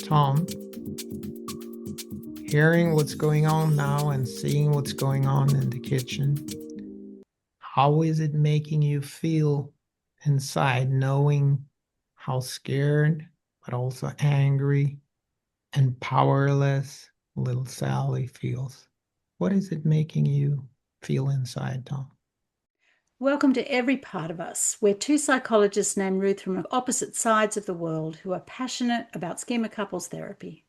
Tom, hearing what's going on now and seeing what's going on in the kitchen, how is it making you feel inside, knowing how scared, but also angry and powerless little Sally feels? What is it making you feel inside, Tom? Welcome to Every Part of Us. We're two psychologists named Ruth from opposite sides of the world who are passionate about schema couples therapy.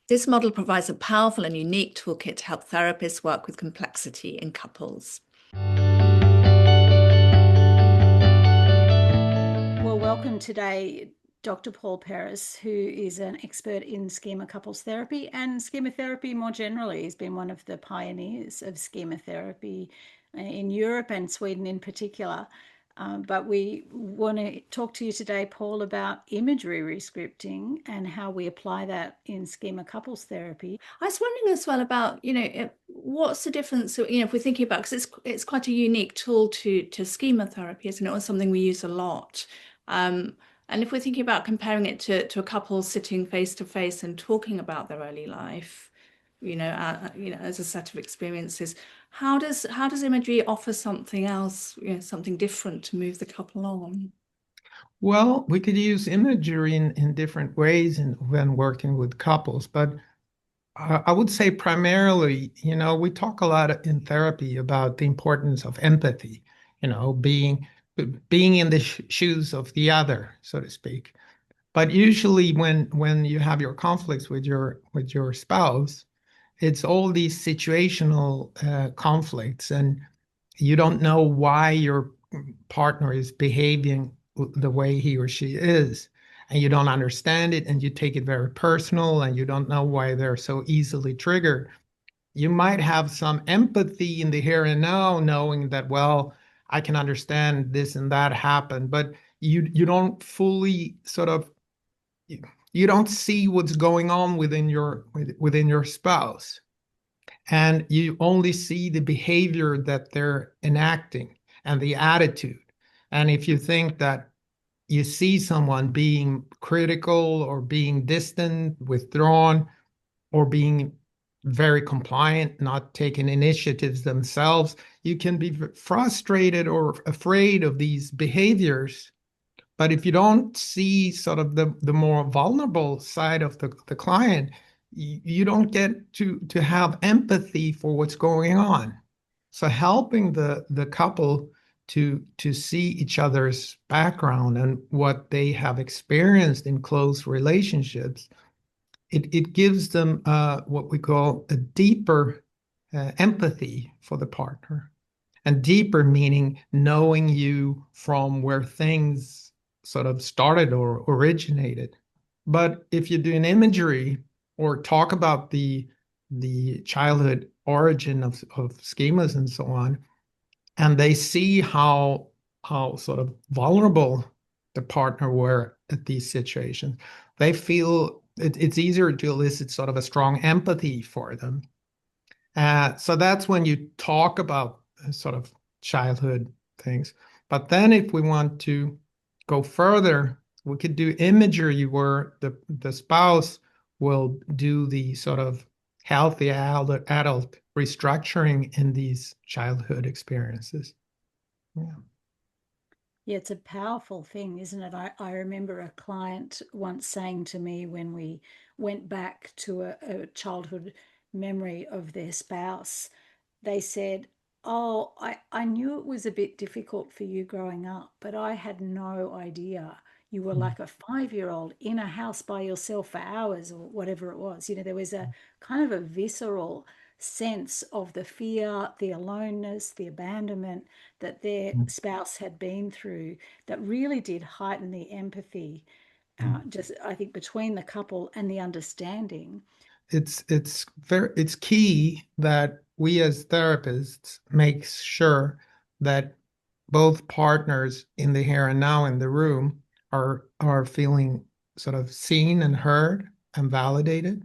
This model provides a powerful and unique toolkit to help therapists work with complexity in couples. Well, welcome today, Dr. Poul Perris, who is an expert in schema couples therapy and schema therapy more generally. He's been one of the pioneers of schema therapy in Europe and Sweden in particular. But we want to talk to you today, Paul, about imagery re-scripting and how we apply that in schema couples therapy. I was wondering as well about, what's the difference, if we're thinking about, because it's quite a unique tool to schema therapy, isn't it? Or something we use a lot. And if we're thinking about comparing it to a couple sitting face to face and talking about their early life, as a set of experiences, how does imagery offer something else, something different to move the couple on? Well, we could use imagery in different ways when working with couples, but I would say primarily, we talk a lot in therapy about the importance of empathy, being in the shoes of the other, so to speak. But usually when you have your conflicts with your spouse, it's all these situational conflicts, and you don't know why your partner is behaving the way he or she is, and you don't understand it, and you take it very personal, and you don't know why they're so easily triggered. You might have some empathy in the here and now, knowing that, well, I can understand this and that happened, but you don't fully sort of you don't see what's going on within your spouse, and you only see the behavior that they're enacting and the attitude. And if you think that you see someone being critical or being distant, withdrawn, or being very compliant, not taking initiatives themselves, you can be frustrated or afraid of these behaviors. But if you don't see sort of the more vulnerable side of the client, you don't get to have empathy for what's going on. So helping the couple to see each other's background and what they have experienced in close relationships, it gives them what we call a deeper empathy for the partner. And deeper meaning knowing you from where things sort of started or originated. But if you do an imagery or talk about the childhood origin of schemas and so on, and they see how sort of vulnerable the partner were at these situations, they feel it's easier to elicit sort of a strong empathy for them. So that's when you talk about sort of childhood things. But then if we want to go further, we could do imagery where the spouse will do the sort of healthy adult restructuring in these childhood experiences. Yeah. Yeah, it's a powerful thing, isn't it? I remember a client once saying to me when we went back to a childhood memory of their spouse, they said, "Oh, I knew it was a bit difficult for you growing up, but I had no idea you were like a 5-year-old in a house by yourself for hours," or whatever it was. There was a kind of a visceral sense of the fear, the aloneness, the abandonment that their spouse had been through that really did heighten the empathy, just I think between the couple and the understanding. It's key that we as therapists make sure that both partners in the here and now in the room are feeling sort of seen and heard and validated.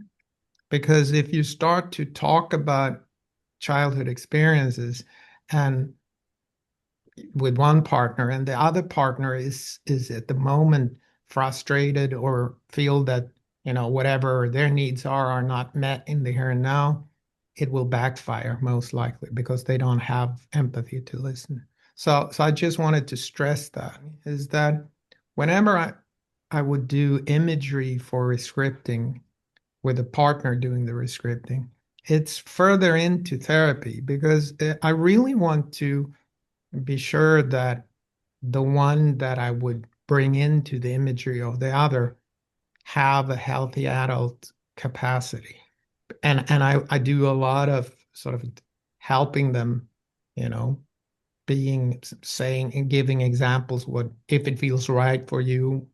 Because if you start to talk about childhood experiences and with one partner and the other partner is at the moment frustrated or feel that whatever their needs are not met in the here and now, it will backfire most likely because they don't have empathy to listen. So I just wanted to stress that is that whenever I would do imagery for re-scripting with a partner doing the re-scripting, it's further into therapy because I really want to be sure that the one that I would bring into the imagery of the other have a healthy adult capacity. And I do a lot of sort of helping them, saying and giving examples. What if it feels right for you?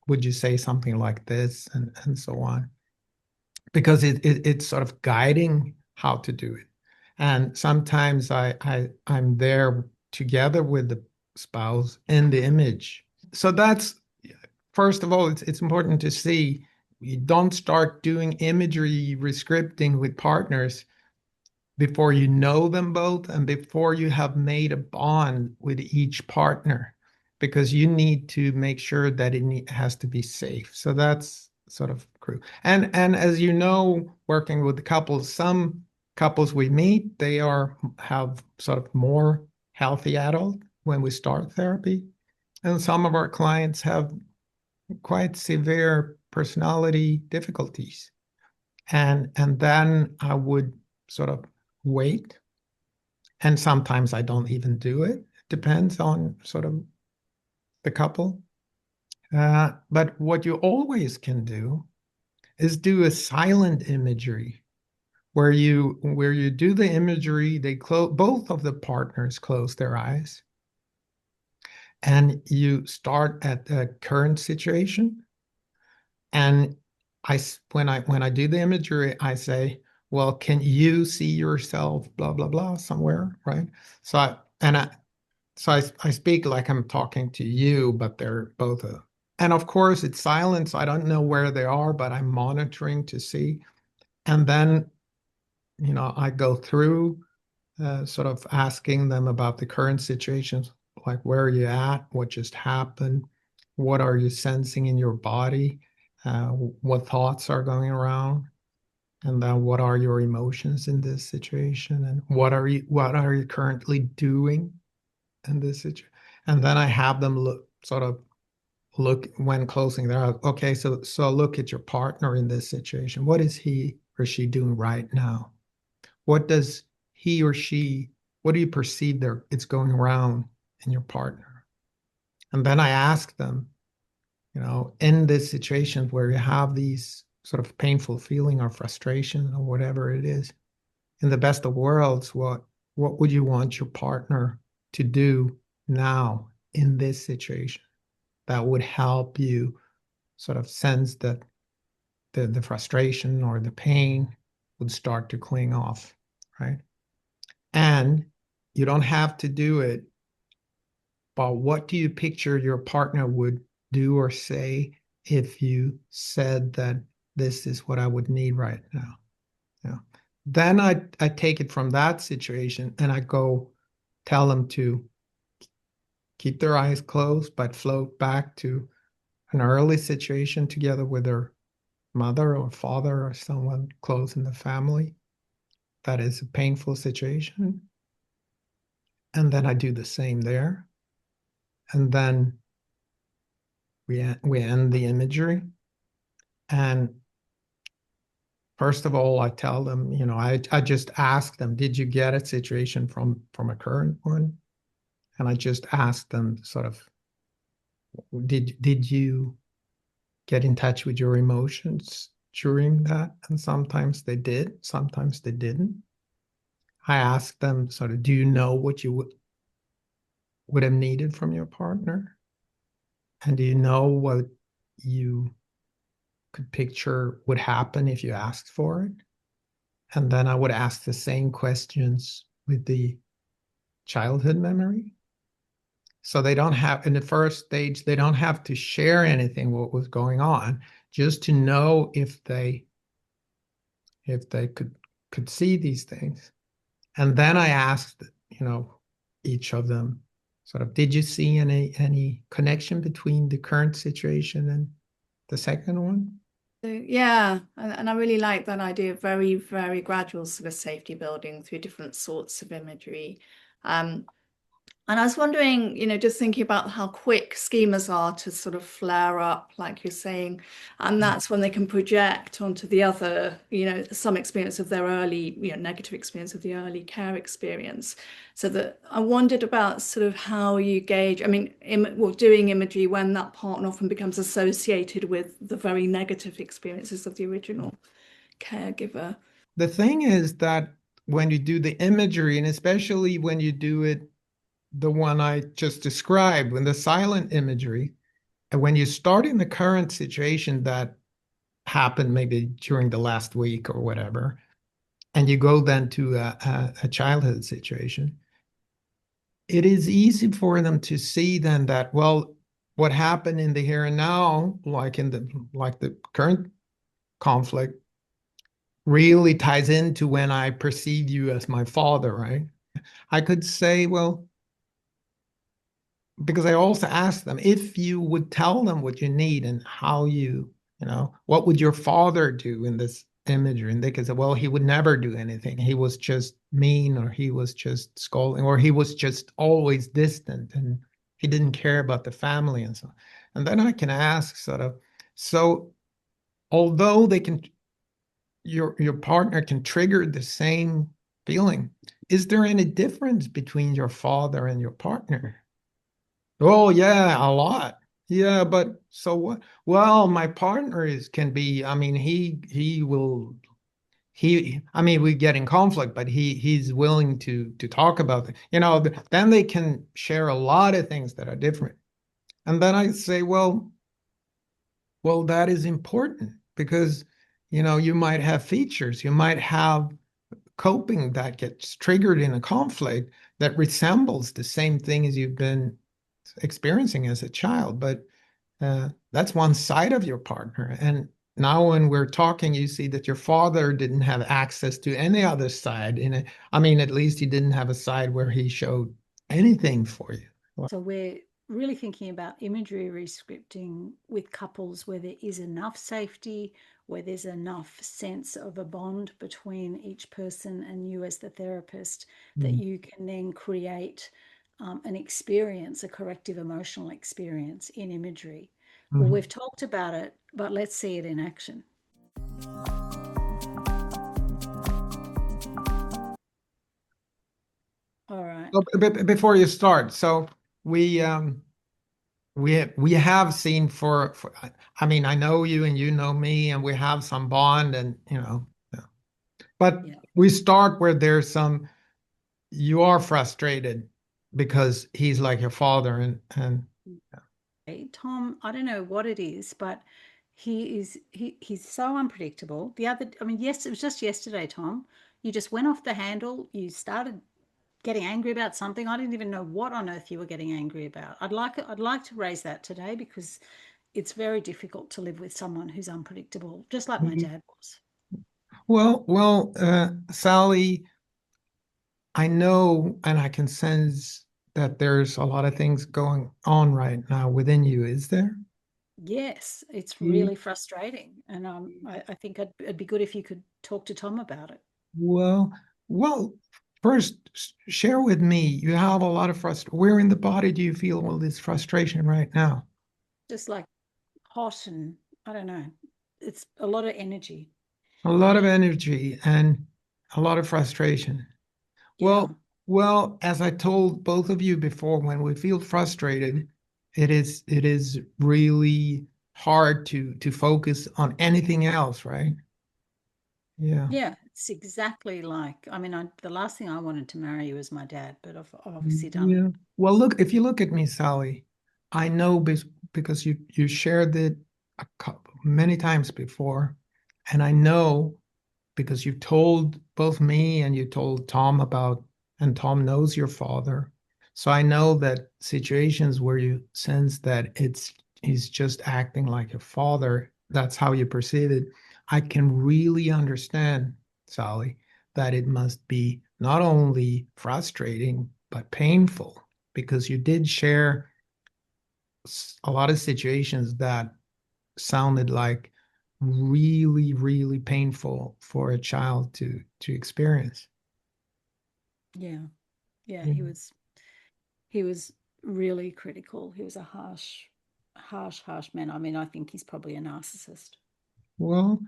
Would you say something like this and so on? Because it's sort of guiding how to do it. And sometimes I'm there together with the spouse in the image. So that's first of all, it's important to see you don't start doing imagery re-scripting with partners before you know them both and before you have made a bond with each partner, because you need to make sure that it has to be safe. So that's sort of crucial. And as you know, working with the couples, some couples we meet, they have sort of more healthy adult when we start therapy. And some of our clients have quite severe personality difficulties. And then I would sort of wait. And sometimes I don't even do it. It depends on sort of the couple. But what you always can do is do a silent imagery where you do the imagery, both of the partners close their eyes, and you start at the current situation. And when I do the imagery, I say, well, can you see yourself, blah, blah, blah, somewhere, right? I speak like I'm talking to you, but they're both and of course it's silence. I don't know where they are, but I'm monitoring to see. And then, I go through sort of asking them about the current situations, like where are you at? What just happened? What are you sensing in your body? What thoughts are going around? And then what are your emotions in this situation? And what are you currently doing in this situation? And then I have them look when closing their eyes. Okay, so look at your partner in this situation. What is he or she doing right now? What does he or she, what do you perceive it's going around in your partner? And then I ask them, in this situation where you have these sort of painful feeling or frustration or whatever it is, in the best of worlds, what would you want your partner to do now in this situation that would help you sort of sense that the frustration or the pain would start to cling off, right? And you don't have to do it, but what do you picture your partner would do or say if you said that this is what I would need right now? Yeah. Then I take it from that situation and I go tell them to keep their eyes closed, but float back to an early situation together with their mother or father or someone close in the family that is a painful situation. And then I do the same there. And then we end the imagery. And first of all, I tell them, I just ask them, did you get a situation from a current one? And I just ask them sort of, did you get in touch with your emotions during that? And sometimes they did, sometimes they didn't. I ask them sort of, do you know what you would have needed from your partner? And do you know what you could picture would happen if you asked for it? And then I would ask the same questions with the childhood memory. So they don't have, in the first stage, they don't have to share anything what was going on, just to know if they could see these things. And then I asked, each of them sort of, did you see any connection between the current situation and the second one? So, yeah, and I really like that idea of very, very gradual sort of safety building through different sorts of imagery. And I was wondering, just thinking about how quick schemas are to sort of flare up, like you're saying, and that's when they can project onto the other, some experience of their early, negative experience of the early care experience. So that I wondered about sort of how you gauge, I mean, doing imagery when that partner often becomes associated with the very negative experiences of the original caregiver. The thing is that when you do the imagery, and especially when you do it, the one I just described, when the silent imagery, and when you start in the current situation that happened maybe during the last week or whatever, and you go then to a childhood situation, it is easy for them to see then that, well, what happened in the here and now, like the current conflict, really ties into when I perceive you as my father, right? I could say, well, because I also ask them if you would tell them what you need and how what would your father do in this imagery? And they could say, well, he would never do anything. He was just mean, or he was just scolding, or he was just always distant and he didn't care about the family and so on. And then I can ask sort of, so although your partner can trigger the same feeling, is there any difference between your father and your partner? Oh yeah, a lot. Yeah, but so what? Well, my partner can be, I mean, I mean, we get in conflict, but he's willing to talk about it. Then they can share a lot of things that are different. And then I say, well, that is important because, you might have features, you might have coping that gets triggered in a conflict that resembles the same thing as you've been experiencing as a child, but that's one side of your partner. And now when we're talking, you see that your father didn't have access to any other side I mean, at least he didn't have a side where he showed anything for you. So we're really thinking about imagery re-scripting with couples where there is enough safety, where there's enough sense of a bond between each person and you as the therapist, that Mm. you can then create an experience, a corrective emotional experience in imagery. Well, Mhm. we've talked about it, but let's see it in action. All right. So, before you start, so we we have seen I mean, I know you and you know me, and we have some bond, and yeah. But Yeah. we start where you are frustrated because he's like your father, and Tom, I don't know what it is, but he's so unpredictable. I mean, yes, it was just yesterday, Tom. You just went off the handle. You started getting angry about something. I didn't even know what on earth you were getting angry about. I'd like to raise that today because it's very difficult to live with someone who's unpredictable, just like my Mhm. dad was. Sally, I know and I can sense that there's a lot of things going on right now within you. Is there? Yes, it's Yeah. really frustrating, and I think it'd be good if you could talk to Tom about it. Well, well, first share with me. You have a lot of frustration. Where in the body do you feel all this frustration right now? Just like hot and I don't know. It's a lot of energy. A lot of energy and a lot of frustration. Yeah. Well, as I told both of you before, when we feel frustrated, it is really hard to focus on anything else, right? Yeah. Yeah, it's exactly like, I mean, the last thing I wanted to marry was my dad, but I've obviously done it. Yeah. Well, look, if you look at me, Sally, I know because you shared it many times before, and I know because you told both me and you told Tom and Tom knows your father. So I know that situations where you sense that he's just acting like a father, that's how you perceive it. I can really understand, Sally, that it must be not only frustrating, but painful because you did share a lot of situations that sounded like really, really painful for a child to experience. Yeah. Yeah, Yeah. he was really critical. He was a harsh man. I mean, I think he's probably a narcissist. Well,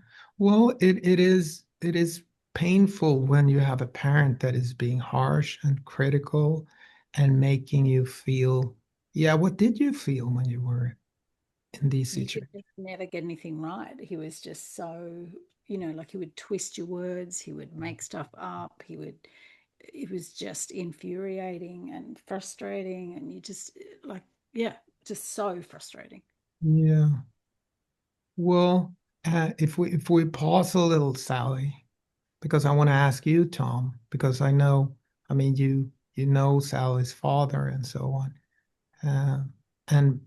it is painful when you have a parent that is being harsh and critical and making you feel, yeah, what did you feel when you were in these You could situations? just never get anything right. He was just so, like he would twist your words, he would make stuff up, it was just infuriating and frustrating. And you just like, yeah, just so frustrating. Yeah. Well, if we pause a little, Sally, because I want to ask you, Tom, because I know, I mean, you know Sally's father and so on. Uh, and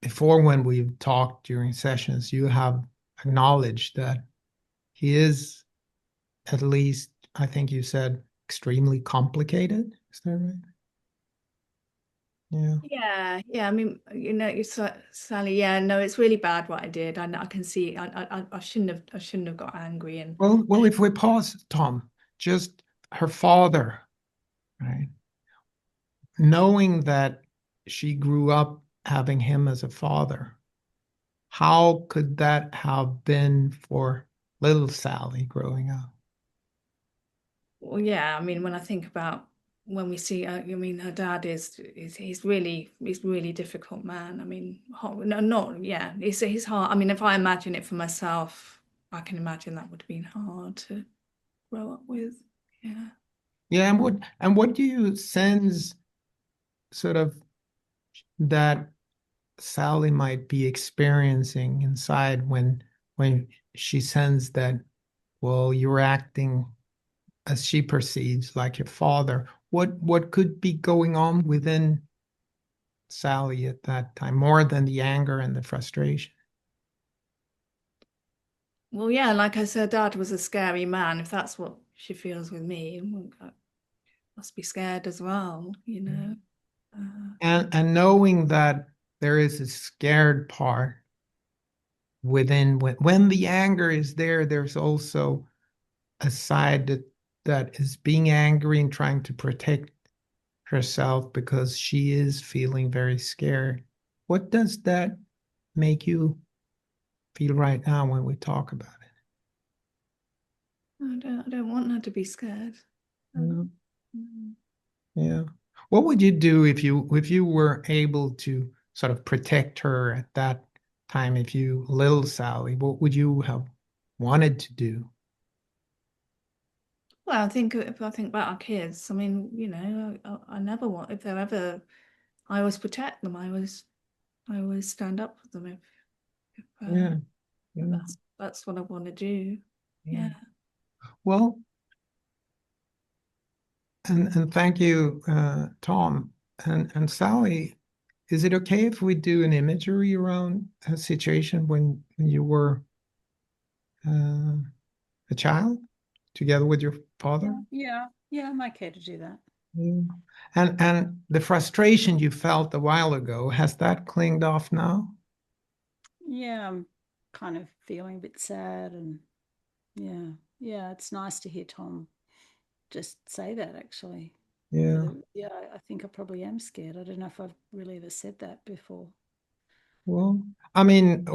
before, when we've talked during sessions, you have acknowledged that he is, at least, I think you said, extremely complicated. Is that right? Yeah. Yeah. I mean, Sally. Yeah, no, it's really bad what I did. I can see. I shouldn't have got angry. And Well, if we pause, Tom, just her father, right? Knowing that she grew up having him as a father, how could that have been for little Sally growing up? well, yeah. I mean, when I think about when we see, I mean, her dad he's really difficult man. I mean, no, not yeah. He's hard. I mean, if I imagine it for myself, I can imagine that would have been hard to grow up with. Yeah. Yeah, and what do you sense sort of that Sally might be experiencing inside when she sensed that, well, you're acting as she perceives like your father. What could be going on within Sally at that time, more than the anger and the frustration? Well, yeah, like I said, Dad was a scary man. If that's what she feels with me, I must be scared as well, you know. And knowing that there is a scared part within, when the anger is there, there's also a side that is being angry and trying to protect herself because she is feeling very scared. What does that make you feel right now when we talk about I don't want her to be scared. it? Mm. Yeah. What would you do if you were able to sort of protect her at that time, if you, little Sally, what would you have wanted to do? Well, I think if I think about our kids, I mean, I never want if they're ever. I always protect them. I always stand up for them Yeah. if Yeah. that's what I want to do. Yeah. Yeah. Well, and thank you, Tom. And Sally, is it okay if we do an imagery around a situation when you were uh, a child together with your father? Yeah, I'm okay to do that. Yeah. And the frustration you felt a while ago, has that clinged off now? Yeah, I'm kind of feeling a bit sad. And yeah, it's nice to hear Tom just say that, actually. Yeah. Yeah, I think I probably am scared. I don't know if I've really ever said that before. Well, I mean,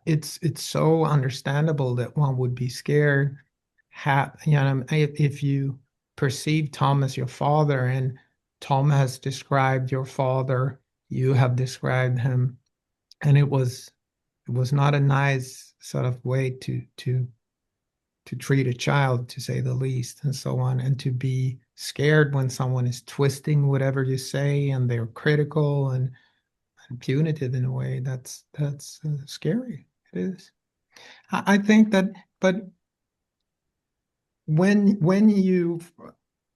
it's so understandable that one would be scared. If you perceive Tom as your father, and Tom has described your father, you have described him, and it was not a nice sort of way to treat a child, to say the least, and so on, and to be scared when someone is twisting whatever you say and they're critical and punitive in a way that's scary. It is. I think that, but when you,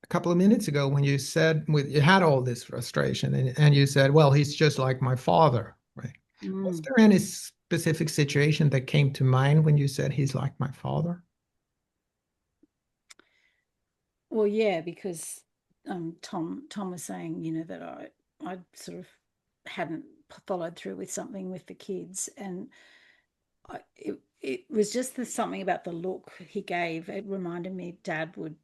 a couple of minutes ago, when you said, you had all this frustration, and you said, well, he's just like my father, right? Was Mm. there any specific situation that came to mind when you said he's like my father? Well, yeah, because Tom was saying, that I sort of hadn't followed through with something with the kids. And it was just something about the look he gave. It reminded me Dad would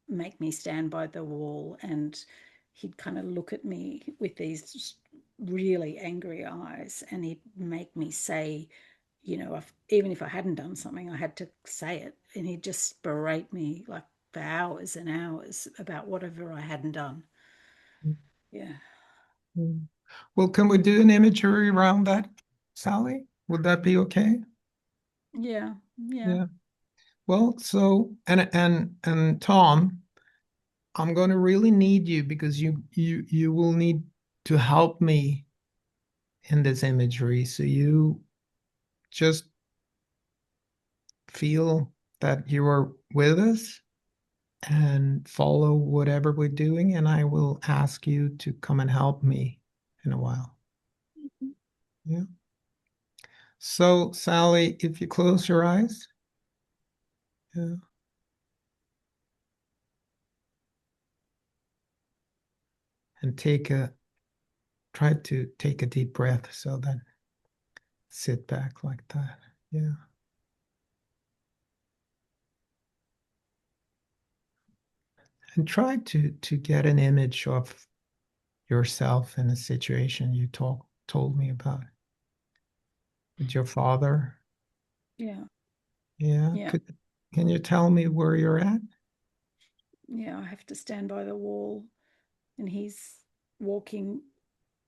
make me stand by the wall, and he'd kind of look at me with these really angry eyes, and he'd make me say, even if I hadn't done something, I had to say it, and he'd just berate me like for hours and hours about whatever I hadn't done. Yeah. Well, can we do an imagery around that, Sally? Would that be okay? Yeah. Yeah. Yeah. Well, so and Tom, I'm going to really need you because you will need to help me in this imagery. So you just feel that you are with us and follow whatever we're doing, and I will ask you to come and help me in a while. Yeah. So, Sally, if you close your eyes, yeah, and try to take a deep breath. So then sit back like that. Yeah. And try to get an image of yourself in a situation you told me about with your father. Yeah. Yeah. Yeah. Can you tell me where you're at? Yeah. I have to stand by the wall, and he's walking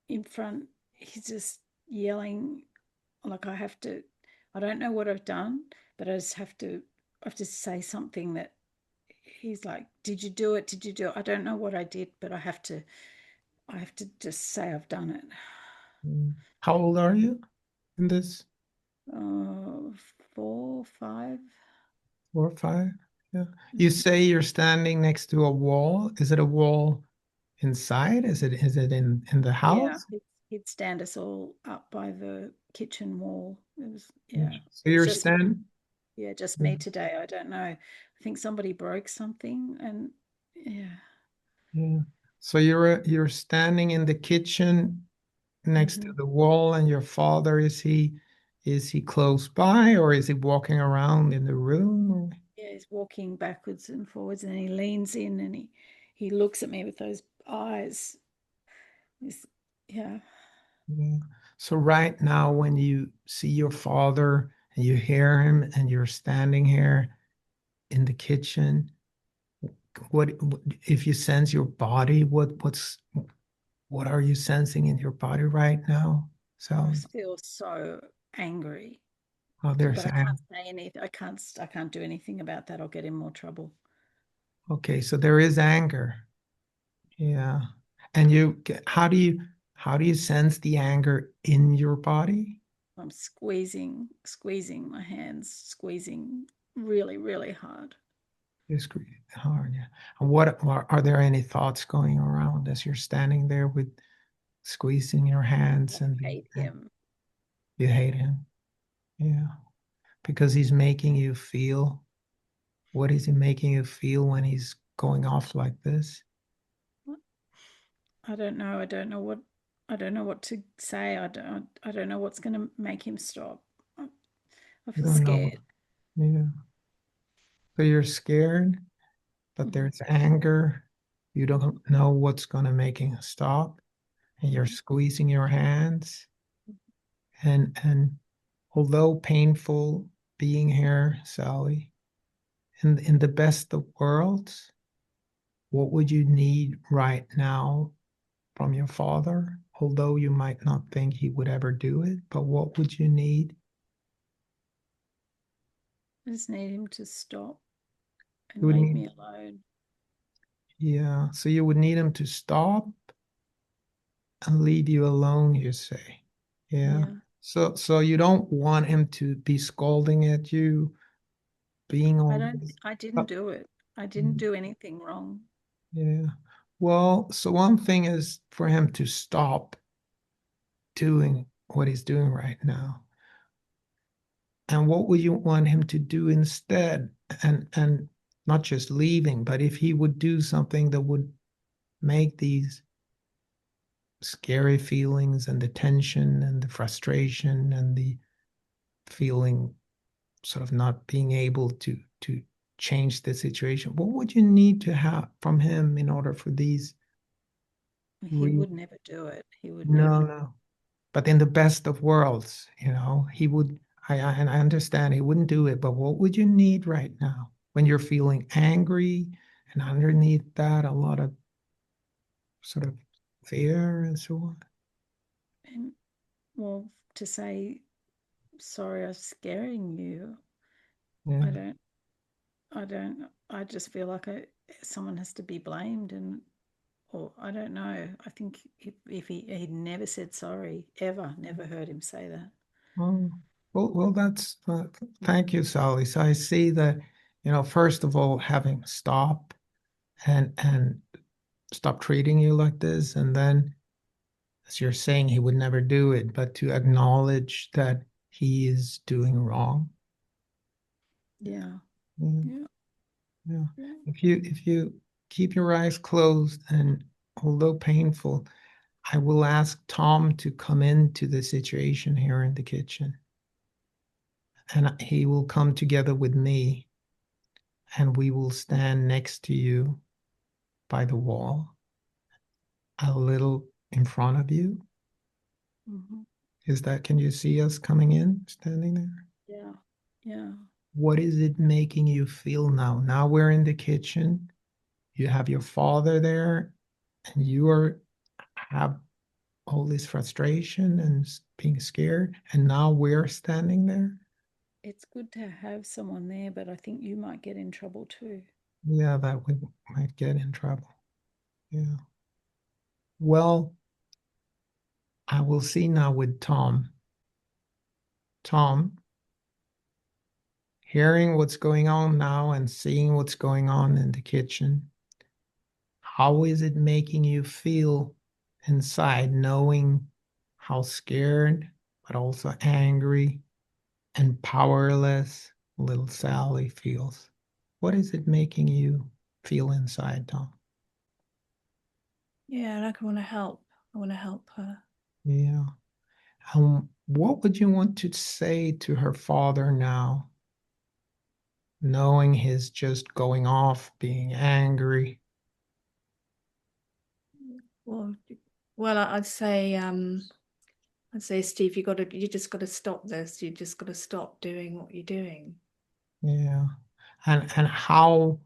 in front. He's just yelling, like I don't know what I've done, but I have to say something that he's like, did you do it? Did you do it? I don't know what I did, but I have to just say I've done it. How old are you in this? Uh, 4, 5. 4 or 5? Yeah. You say you're standing next to a wall. Is it a wall inside? Is it in the Yeah, house? he'd stand us all up by the kitchen wall. So It was you're just standing. just me today. I don't know. I think somebody broke something, and yeah. Yeah. So you're standing in the kitchen next to Mm-hmm. the wall, and your father, is he close by, or is he walking around in the room? Yeah, he's walking backwards and forwards, and he leans in, and he looks at me with those eyes. He's, yeah. Yeah. So right now, when you see your father and you hear him, and you're standing here in the kitchen, what if you sense your body? What are you sensing in your body right now? I So, feel so angry, oh, there's but I can't say anything. I can't do anything about that. I'll get in more trouble. okay. So there is anger. Yeah. And how do you sense the anger in your body? I'm squeezing my hands, squeezing really, really hard. It's hard, yeah. And what are there any thoughts going around as you're standing there with squeezing your hands I hate and him. you hate him? Yeah. Because he's making you feel. What is he making you feel when he's going off like this? I don't know. I don't know what to say. I don't know what's going to make him stop. I You feel don't know. scared. Yeah. So you're scared, but Mm-hmm. there's anger. You don't know what's going to make him stop, and you're Mm-hmm. squeezing your hands. And although painful being here, Sally, in the best of worlds, what would you need right now from your father? Although you might not think he would ever do it, but what would you need? I just need him to stop You and would leave need, me alone. yeah. So you would need him to stop and leave you alone, you say. Yeah. Yeah. So you don't want him to be scolding at you, being all this. I didn't do it. I didn't do anything wrong. Yeah. Well, so one thing is for him to stop doing what he's doing right now. And what would you want him to do instead? And not just leaving, but if he would do something that would make these scary feelings and the tension and the frustration and the feeling sort of not being able to change the situation, what would you need to have from him in order for these He real? would never do it. He would No, never. no. But in the best of worlds, he would, and I understand he wouldn't do it, but what would you need right now when you're feeling angry and underneath that, a lot of sort of fear and so on? And well, to say sorry, I was scaring you. Yeah. I don't. I don't. I just feel like someone has to be blamed, and or I don't know. I think if he never said sorry ever, never heard him say that. Oh, well, that's thank you, Sally. So I see that, first of all, having stop and stop treating you like this, and then as you're saying, he would never do it, but to acknowledge that he is doing wrong. Yeah. Yeah, Yeah. yeah. Yeah. If you keep your eyes closed, and although painful, I will ask Tom to come into the situation here in the kitchen, and he will come together with me, and we will stand next to you by the wall, a little in front of you. Mm-hmm. Can you see us coming in, standing there? Yeah. Yeah. What is it making you feel now? Now we're in the kitchen. You have your father there, and have all this frustration and being scared, and now we're standing there. It's good to have someone there, but I think you might get in trouble too. Yeah, that we might get in trouble. Yeah. Well, I will see now with Tom. Tom, hearing what's going on now and seeing what's going on in the kitchen, how is it making you feel inside, knowing how scared, but also angry and powerless little Sally feels? What is it making you feel inside, Tom? Yeah, like I want to help. I want to help her. Yeah. What would you want to say to her father now, knowing he's just going off, being angry? Well, I'd say, Steve, you just got to stop this. You just got to stop doing what you're doing. Yeah. And how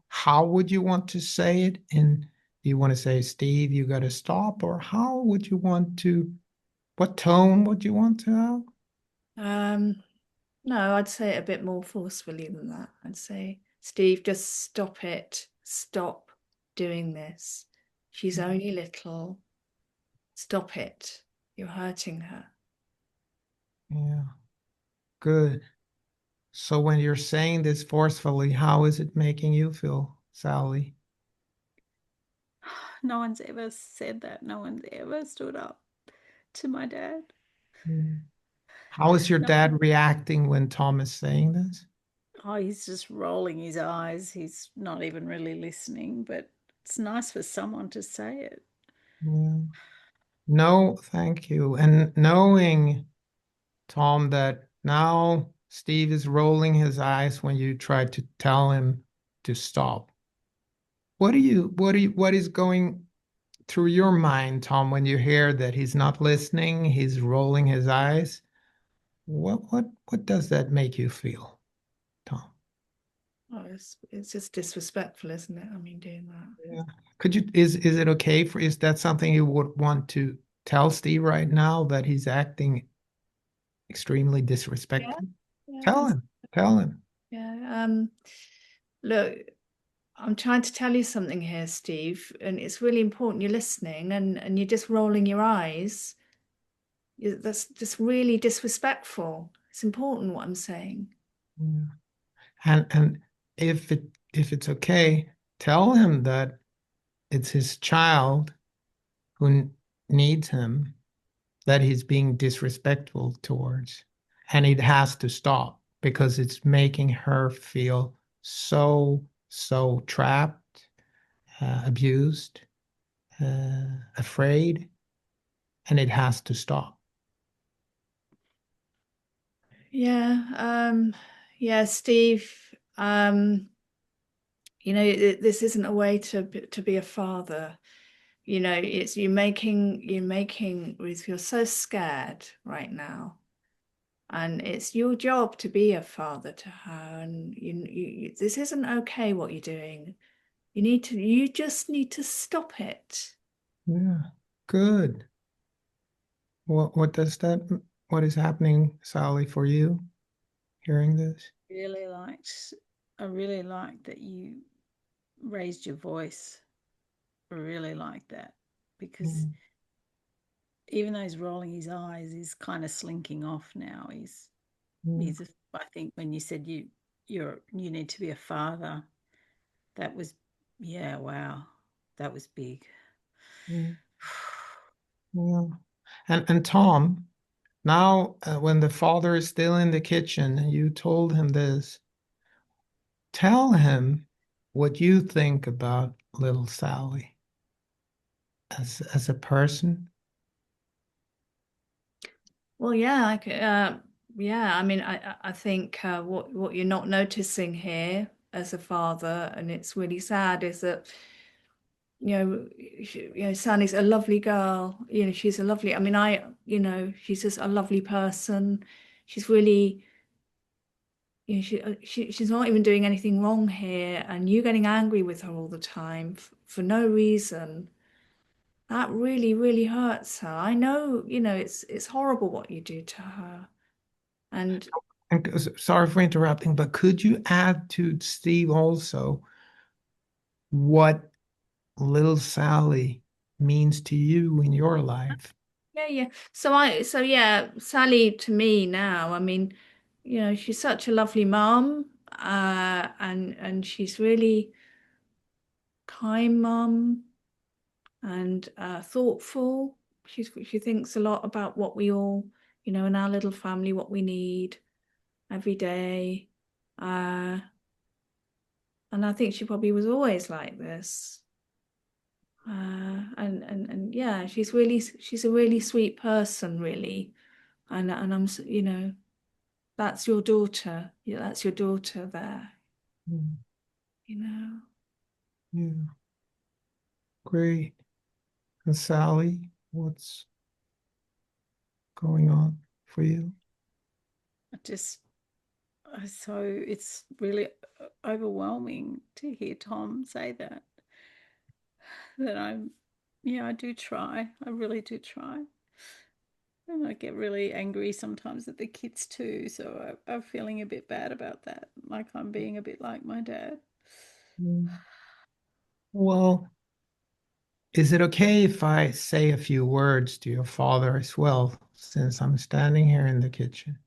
would you want to say it? And do you want to say, Steve, you got to stop? Or how would you want to, what tone would you want to have? No, I'd say it a bit more forcefully than that. I'd say, Steve, just stop it. Stop doing this. She's only little. Stop it. You're hurting her. Yeah. Good. So when you're saying this forcefully, how is it making you feel, Sally? No one's ever said that. No one's ever stood up to my dad. Mm. How is your No, dad reacting when Tom is saying this? oh, he's just rolling his eyes. He's not even really listening, but it's nice for someone to say it. Yeah. No, thank you. And knowing, Tom, that now Steve is rolling his eyes when you try to tell him to stop. What is going through your mind, Tom, when you hear that he's not listening, he's rolling his eyes? What does that make you feel, Tom? Oh, it's just disrespectful, isn't it? I mean, doing that. Yeah. Is it okay is that something you would want to tell Steve right now, that he's acting extremely Yeah, disrespectful? yeah, Tell him. Tell him. yeah. Look, I'm trying to tell you something here, Steve, and it's really important you're listening and you're just rolling your eyes. That's just really disrespectful. It's important what I'm saying. Yeah. And if it's okay, tell him that it's his child who needs him, that he's being disrespectful towards, and it has to stop because it's making her feel so trapped, abused, afraid, and it has to stop. Yeah, Yeah, Steve, this isn't a way to be a father. It's you're making Ruth, you're so scared right now. And it's your job to be a father to her. And this isn't okay what you're doing. You just need to stop it. Yeah, good. What what is happening, Sally, for you hearing this? I really liked that you raised your voice. I really like that, because even though he's rolling his eyes, he's kind of slinking off now. I think when you said you need to be a father, that was, yeah, wow, that was big. Yeah. Yeah. And Tom, now when the father is still in the kitchen and you told him this, tell him what you think about little Sally as a person. Well, yeah, yeah. I mean, I think what you're not noticing here as a father, and it's really sad, is that Sally's a lovely girl. She's a lovely. I mean, she's just a lovely person. She's really, she's not even doing anything wrong here, and you getting angry with her all the time for no reason. That really, really hurts her. I know, it's horrible what you do to her. And And sorry for interrupting, but could you add to Steve also what little Sally means to you in your life? yeah. So yeah, Sally to me now, I mean, she's such a lovely mum, and she's really kind mum and thoughtful. She thinks a lot about what we all, in our little family, what we need every day. And I think she probably was always like this. And yeah, she's a really sweet person, really. And I'm, that's your daughter. Yeah, that's your daughter there, Mm, you know. yeah, great. And Sally, what's going on for you? So it's really overwhelming to hear Tom say that. I do try. I really do try. And I get really angry sometimes at the kids too. So I'm feeling a bit bad about that. Like I'm being a bit like my dad. Mm. Well, is it okay if I say a few words to your father as well, since I'm standing here in the kitchen?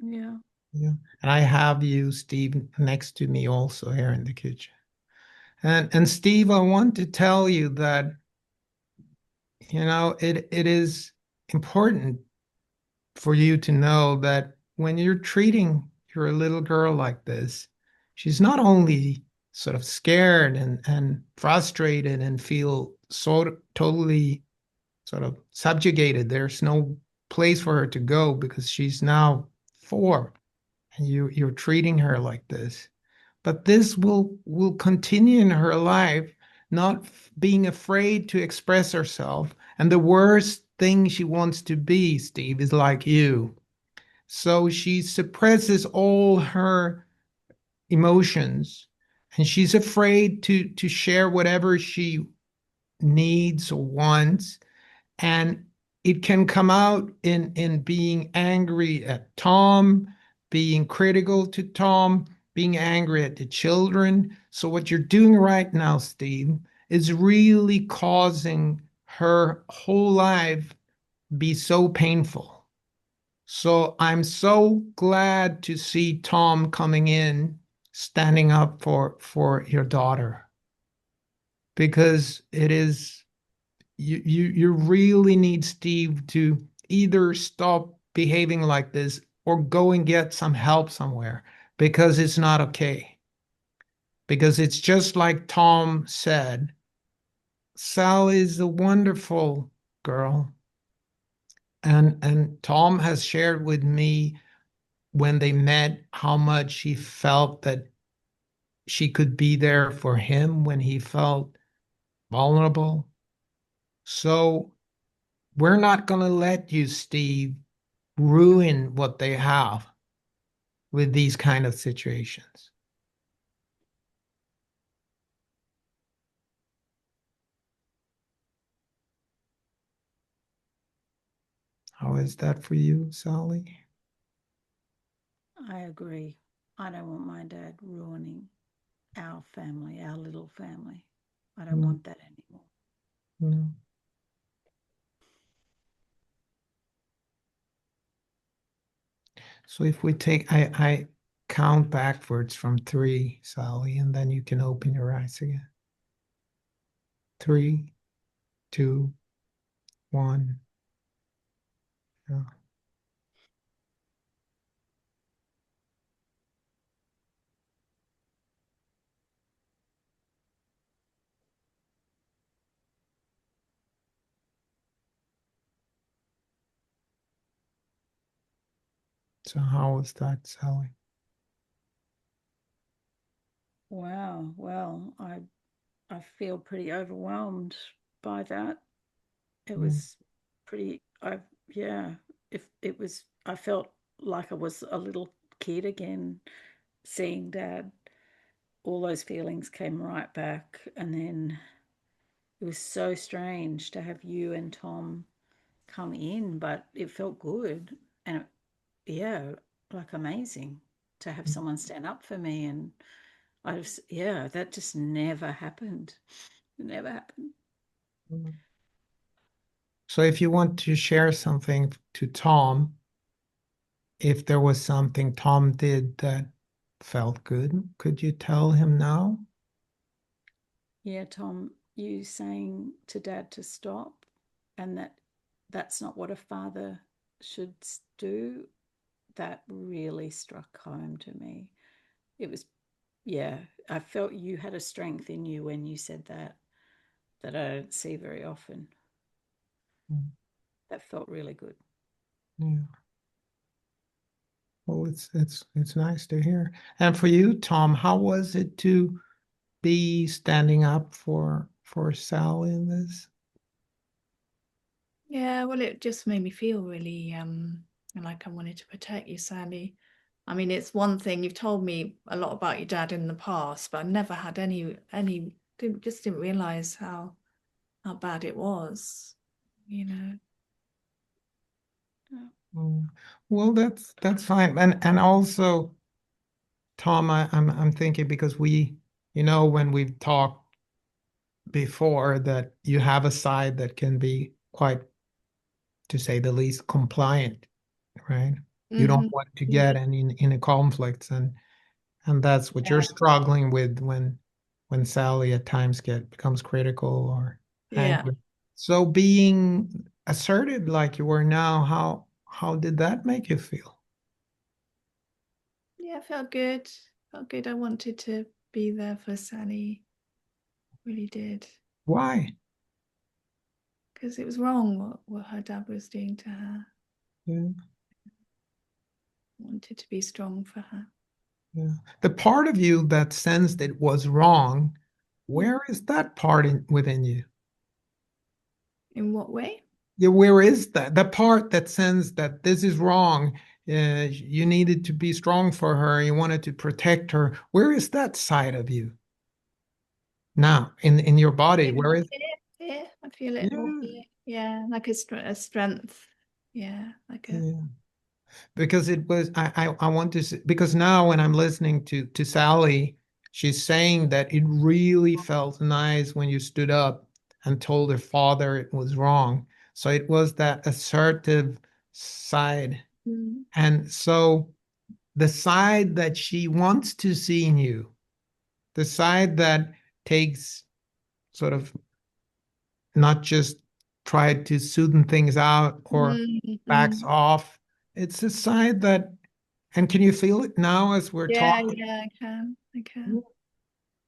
Yeah. Yeah. And I have you, Steve, next to me also here in the kitchen. And Steve, I want to tell you that, it is important for you to know that when you're treating your little girl like this, she's not only sort of scared and frustrated and feel so totally sort of subjugated. There's no place for her to go because she's now 4 and you're treating her like this. But this will continue in her life, not being afraid to express herself. And the worst thing she wants to be, Steve, is like you. So she suppresses all her emotions and she's afraid to share whatever she needs or wants. And it can come out in being angry at Tom, being critical to Tom, being angry at the children. So what you're doing right now, Steve, is really causing her whole life be so painful. So I'm so glad to see Tom coming in, standing up for your daughter, because it is you really need Steve to either stop behaving like this or go and get some help somewhere, because it's not okay. Because it's just like Tom said, Sal is a wonderful girl. And Tom has shared with me when they met, how much he felt that she could be there for him when he felt vulnerable. So we're not going to let you, Steve, ruin what they have with these kind of situations. How is that for you, Sally? I agree. I don't want my dad ruining our family, our little family. I don't No, want that anymore. no. So if we take, I count backwards from 3, Sally, and then you can open your eyes again. 3, 2, 1. Yeah. So how was that, Sally? Wow. Well, I feel pretty overwhelmed by that. It Mm, was pretty yeah, if it was I felt like I was a little kid again, seeing dad. All those feelings came right back, and then it was so strange to have you and Tom come in, but it felt good. And yeah, like amazing to have someone stand up for me. And I just, yeah, that just never happened. It never happened. mm. So if you want to share something to Tom, if there was something Tom did that felt good, could you tell him now? Yeah, Tom, you saying to dad to stop, and that's not what a father should do, that really struck home to me. It was, yeah, I felt you had a strength in you when you said that I don't see very often. Mm, That felt really good. yeah. Well, it's nice to hear. And for you, Tom, how was it to be standing up for Sal in this? Yeah, well, it just made me feel really like I wanted to protect you, Sally. I mean, it's one thing you've told me a lot about your dad in the past, but I never had any didn't realize how bad it was, you know. Yeah. Mm. Well, that's fine. And also, Tom, I'm thinking because when we've talked before that you have a side that can be quite, to say the least, compliant, right? You don't Hmm. want to get any conflicts, and that's what you're Yeah. struggling with when Sally at times becomes critical or Yeah. angry. So being assertive like you were now, how did that make you feel? Yeah, felt good. Felt good. I wanted to be there for Sally. Really did. Why? Because it was wrong what her dad was doing to her. Yeah, Wanted to be strong for her. yeah. The part of you that sensed it was wrong, where is that part within you? In what way? Yeah, where is that? The part that sensed that this is wrong. You needed to be strong for her. You wanted to protect her. Where is that side of you now in your body? Maybe Where more is? fear. Fear. I feel it more Yeah, fear. Yeah, like a strength. Yeah, like a. yeah. Because it was I want to because now when I'm listening to Sally, she's saying that it really felt nice when you stood up and told her father it was wrong. So it was that assertive side. Mm. And so the side that she wants to see in you, the side that takes sort of not just try to smoothen things out or Mm, backs mm. off. It's a side that, and can you feel it now as we're Yeah, talking? yeah, I can. I can.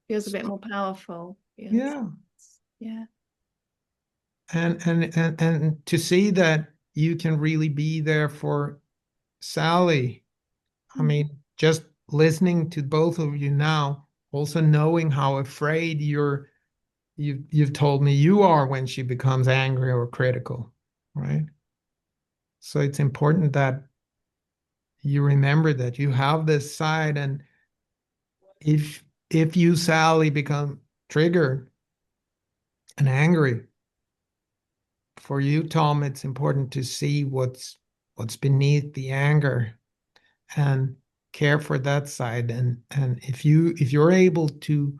Feels a bit more powerful. Feels. Yeah. Yeah. And to see that you can really be there for Sally I mean, just listening to both of you now, also knowing how afraid you've told me you are when she becomes angry or critical, right? So it's important that you remember that you have this side, and if you, Sally, become triggered and angry, for you, Tom, it's important to see what's beneath the anger and care for that side. And if you're able to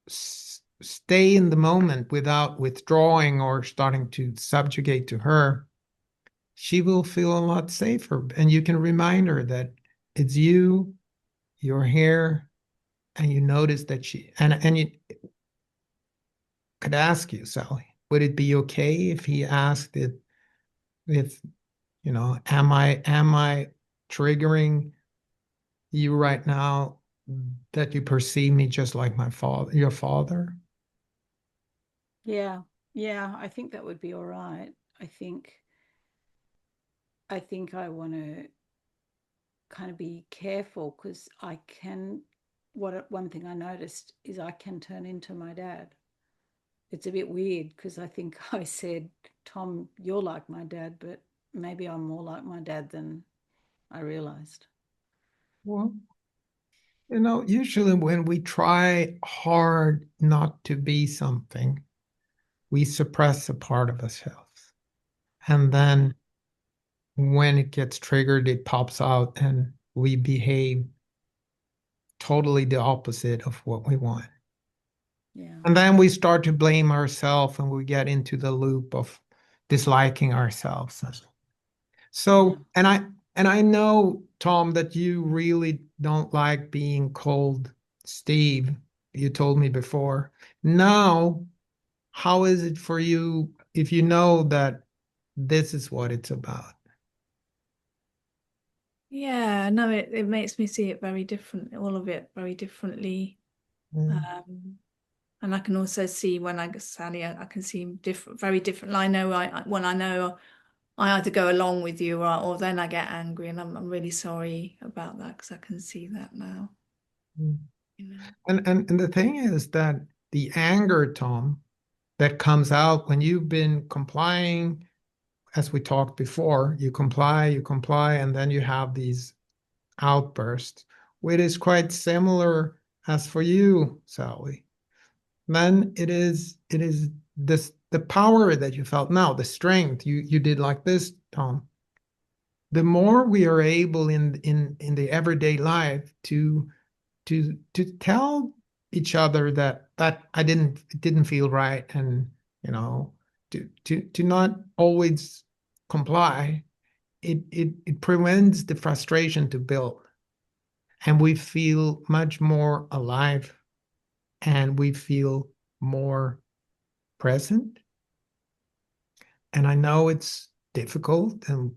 stay in the moment without withdrawing or starting to subjugate to her, she will feel a lot safer. And you can remind her that it's you, you're here, and you notice that and you could ask you, Sally, would it be okay if he asked it, if, am I triggering you right now, that you perceive me just like your father? Yeah, I think that would be all right. I think I want to kind of be careful, because one thing I noticed is I can turn into my dad. It's a bit weird, because I think I said, Tom, you're like my dad, but maybe I'm more like my dad than I realized. Well, usually when we try hard not to be something, we suppress a part of ourselves. And then when it gets triggered, it pops out and we behave totally the opposite of what we want. Yeah. And then we start to blame ourselves and we get into the loop of disliking ourselves. So, and I know, Tom, that you really don't like being called Steve. You told me before. Now, how is it for you if you know that this is what it's about? Yeah, no, it makes me see it very different, all of it very differently. And I can also see when I get Sally, I can see very different. I know when I know I either go along with you or then I get angry, and I'm really sorry about that, because I can see that now. Mm. And the thing is that the anger, Tom, that comes out when you've been complying, as we talked before, you comply, and then you have these outbursts, which is quite similar as for you, Sally. Then it is the power that you felt now, the strength you did like this, Tom. The more we are able in the everyday life to tell each other that it didn't feel right, and to not always comply, it prevents the frustration to build, and we feel much more alive, and we feel more present. And I know it's difficult, and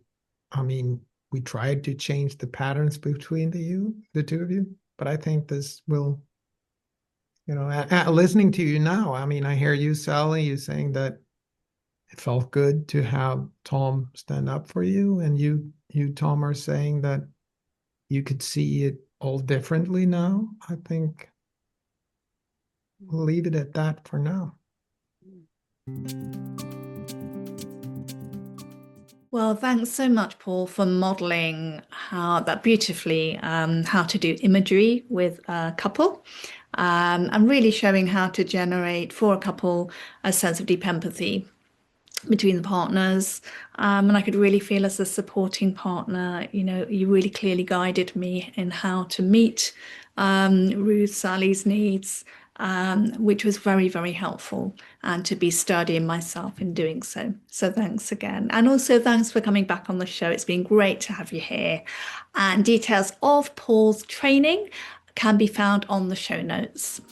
I mean, we tried to change the patterns between the two of you, but I think this will, listening to you now, I mean, I hear you, Sally, you saying that it felt good to have Tom stand up for you, and you, Tom, are saying that you could see it all differently now. I think we'll leave it at that for now. Well, thanks so much, Paul, for modeling beautifully how to do imagery with a couple, and really showing how to generate for a couple a sense of deep empathy between the partners. And I could really feel, as a supporting partner, you really clearly guided me in how to meet Ruth, Sally's needs, which was very, very helpful, and to be studying myself in doing so. So thanks again. And also thanks for coming back on the show. It's been great to have you here. And details of Paul's training can be found on the show notes.